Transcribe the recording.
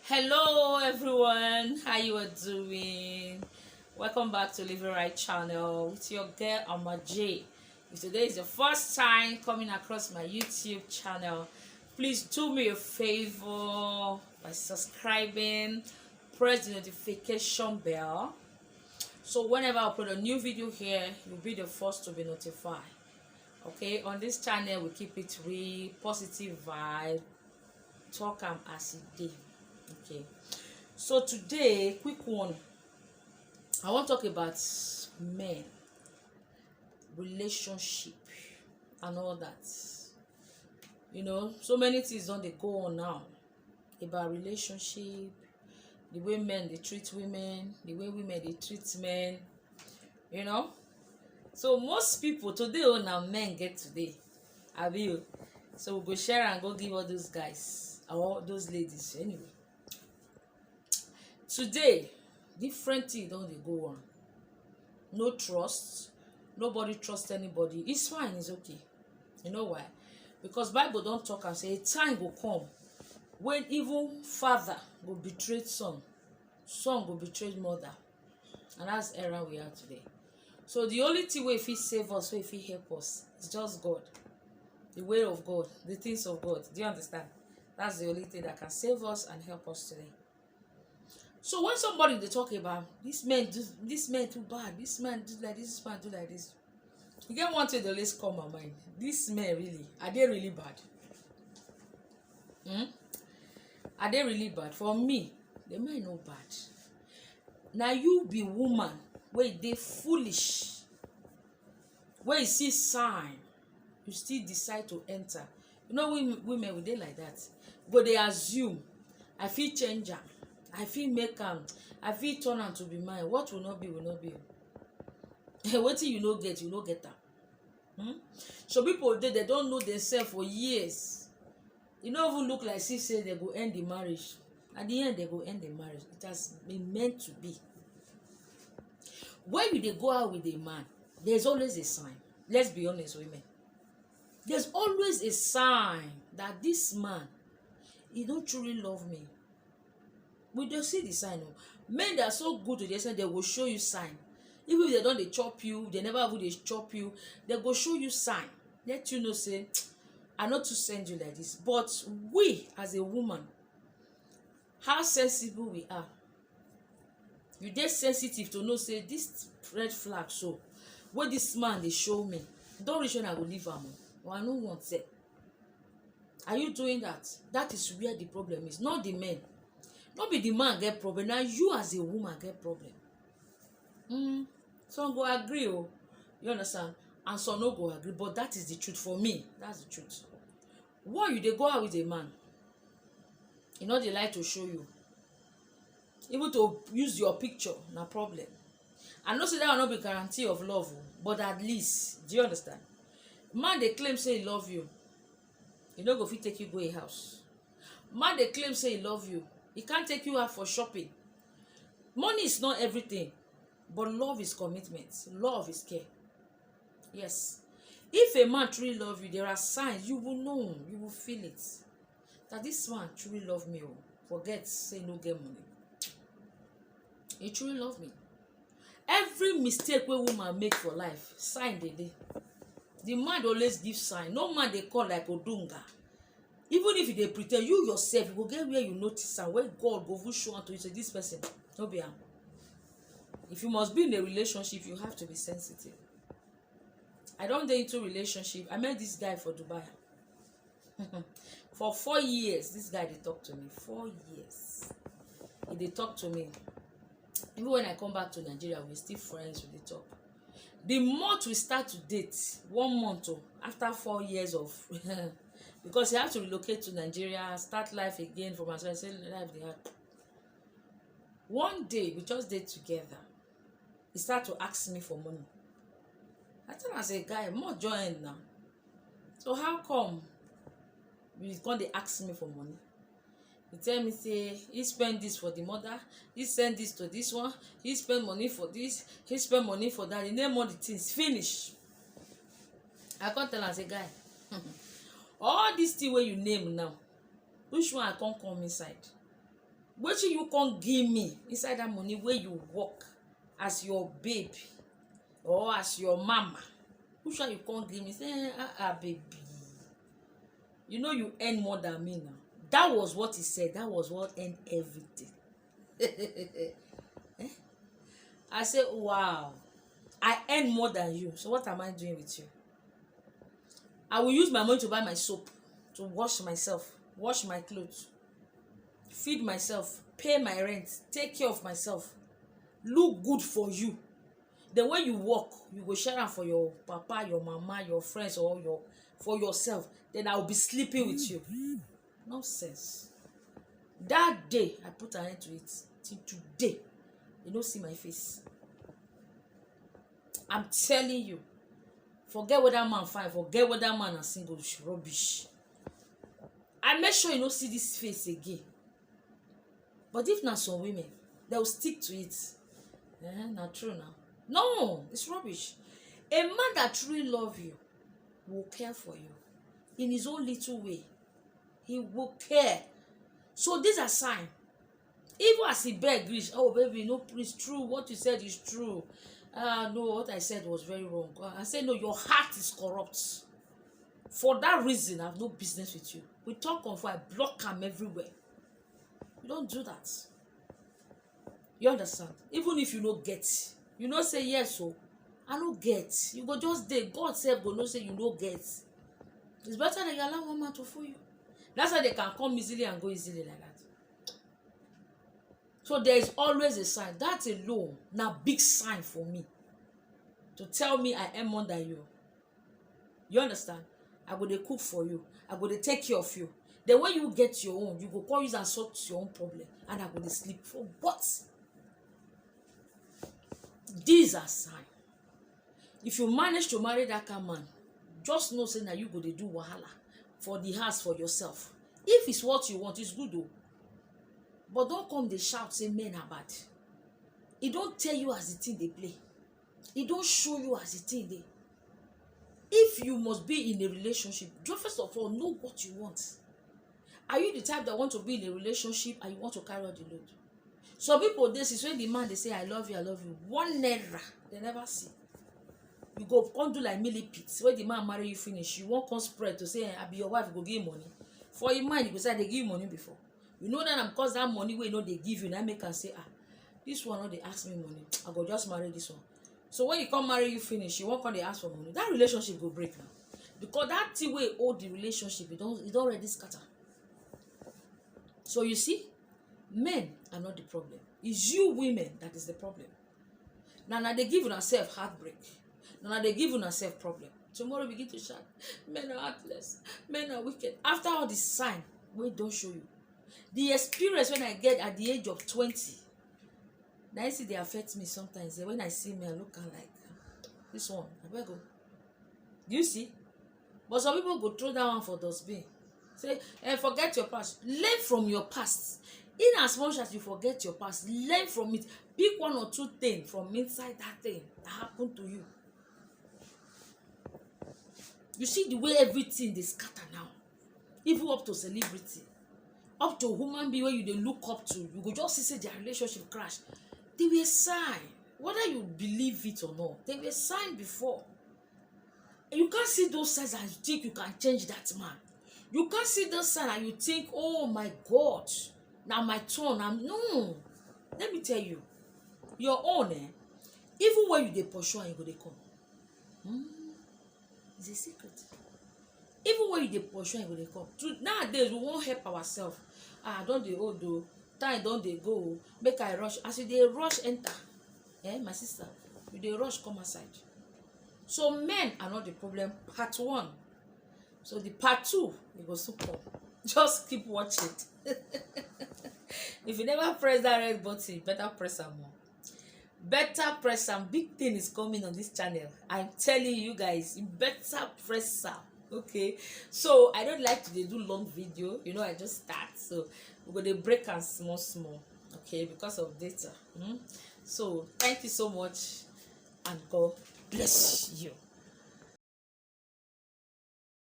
Hello everyone, how you are doing? Welcome back to Living Right channel with your girl Ama J. If today is your first time coming across my YouTube channel, please do me a favor by subscribing, press the notification bell, so whenever I upload a new video here, you'll be the first to be notified. Okay, on this channel we keep it real, positive vibe, talk as it dey. Okay, so today quick one, I want to talk about men, relationship and all that. So many things don't they go on now about relationship, the way men they treat women, the way women they treat men. So most people today now men get today, have you? So we go share and go give all those guys or those ladies anyway. Today different thing don't they go on. No trust, nobody trust anybody. It's fine, it's okay. You know why? Because Bible don't talk and say a time will come when even father will betray son will betray mother, and that's the era we are today. So the only thing wey fit save us, wey fit help us, is just God, the way of God, the things of God. Do you understand? That's the only thing that can save us and help us today. So when somebody they talk about this man too bad, this man do like this man do like this, you get one thing the always come my mind. This men really, are they really bad? Are they really bad? For me, they might no bad. Now you be woman where they foolish, where you see sign, you still decide to enter. Women we dey like that, but they assume I feel change am, I feel make am, I feel turn am to be mine. What will not be will not be. Wetin you no get, you no get am. So people they don't know themselves for years. E no even look like say they go end the marriage. At the end they go end the marriage. It has been meant to be. When you dey go out with a man, there's always a sign. Let's be honest, women. There's always a sign that this man, he don't truly love me. We don't see the sign. No. Men that are so good to the extent they will show you sign. Even if they don't they chop you, they never would they chop you, they go show you sign. Let you know, say, I not to send you like this. But we as a woman, how sensible we are. You dey sensitive to know say this red flag, so what this man they show me, don't reach when I will leave am. Or I no want say. Are you doing that? That is where the problem is, not the men. Not be the man get problem. Now you as a woman get problem. Some go agree, oh, you understand, and some no go agree. But that is the truth for me. That's the truth. Why you dey go out with a man? You know they like to show you. Even to use your picture, no problem. I know say that will not be guarantee of love, but at least, do you understand? Man they claim say he love you, he no go fit take you go a house. Man they claim say he love you, he can't take you out for shopping. Money is not everything, but love is commitment. Love is care. Yes. If a man truly love you, there are signs you will know, you will feel it, that this man truly love me. Forget say no get money. He truly love me. Every mistake wey woman make for life, sign dey dey. The man always give sign. No man they call like Odunga. Even if they pretend, you yourself, you go get where you notice and where God go show unto you say this person no be am. If you must be in a relationship, you have to be sensitive. I don't get into relationship. I met this guy for Dubai. For 4 years, this guy they talk to me. 4 years. They talk to me. Even when I come back to Nigeria, we're still friends with the talk. The month we start to date, 1 month after 4 years of because he had to relocate to Nigeria, start life again from as well, say life they had. One day we just date together. He start to ask me for money. I tell him as a guy, more join now. So how come he's going to ask me for money? He tell me say he spend this for the mother, he send this to this one, he spend money for this, he spend money for that. He name all the things, finish. I can't tell him as a guy. All these things where you name now, which one I can't come inside? wetin you come give me inside that money wey you work as your babe or as your mama, which one you come give me? Say baby, you know you earn more than me now. That was what he said. That was what earned everything. I said, wow, I earn more than you, so what am I doing with you? I will use my money to buy my soap, to wash myself, wash my clothes, feed myself, pay my rent, take care of myself, look good for you. Then when you work, you go share am for your papa, your mama, your friends, or for yourself. Then I will be sleeping with you. Nonsense. That day I put an end to it. Till today, you don't see my face. I'm telling you, forget whether man fine, forget whether man is single, rubbish. I make sure you don't see this face again. But if not some women, they will stick to it. Not true now. No, it's rubbish. A man that truly loves you will care for you in his own little way. He will care. So these are signs. Even as he begged, oh baby, no, it's true. What you said is true. No, what I said was very wrong. I said, no, your heart is corrupt. For that reason, I have no business with you. We talk on fire, block him everywhere. You don't do that. You understand? Even if you don't get, you don't say yes, so I don't get. You go just there. God said, go no say you don't get. It's better than you allow one man to fool you. That's why they can come easily and go easily like that. So there is always a sign. That alone, now big sign for me to tell me I am more than you. You understand? I go to cook for you. I go to take care of you. Then when you get your own, you go call you and sort your own problem, and I go to sleep. For what? These are signs. If you manage to marry that kind of man, just know say that you go to do wahala for the house for yourself. If it's what you want, it's good though. But don't come dey shout say men are bad. It don't tell you as the thing they play. It don't show you as the thing they. If you must be in a relationship, just first of all know what you want. Are you the type that want to be in a relationship and you want to carry out the load? Some people, this is when the man they say I love you, 1 naira they never see. You go come do like millipedes. When the man marry you finish, you won't come spread to say I be your wife, go give you money. For your mind, you go say they give you money before. You know that because that money wey they give you, now make can say this one no they ask me money. I go just marry this one. So when you come marry you finish, you won't come they ask for money. That relationship will break now. Because that thing wey hold the relationship, it already scatter. So you see, men are not the problem. It's you women that is the problem. Now they give yourself heartbreak. Now they give yourself problem. Tomorrow begin to shout, men are heartless, men are wicked. After all this sign, we don't show you. The experience when I get at the age of 20, now you see they affect me sometimes. When I see me, I look like this one. I better go. Do you see? But some people go throw that one for dustbin. Say, forget your past. Learn from your past. In as much as you forget your past, learn from it. Pick 1 or 2 things from inside that thing that happened to you. You see the way everything they scatter now. Even up to celebrity. Up to human being where you they look up to. You go just see their relationship crash. They were a sign. Whether you believe it or not, they were a sign before. And you can't see those signs and you think you can change that man. You can't see those signs and you think, oh my God, now my turn. No. Let me tell you, your own, even when you they pursue and you go they come. It's a secret. Even when you dey pursue and you go dey come. Nowadays we won't help ourselves. Don't they old though? Time don't they go? Make I rush. As you dey rush enter, my sister, you dey rush come outside. So men are not the problem. Part 1. So the part 2, it goes to come. Just keep watching. If you never press that red button, you better press am more. Better press some. Big thing is coming on this channel. I'm telling you guys, you better press some. Okay, so I don't like to do long video. You know, I just start, so we're gonna break and small. Okay, because of data. So thank you so much, and God bless you.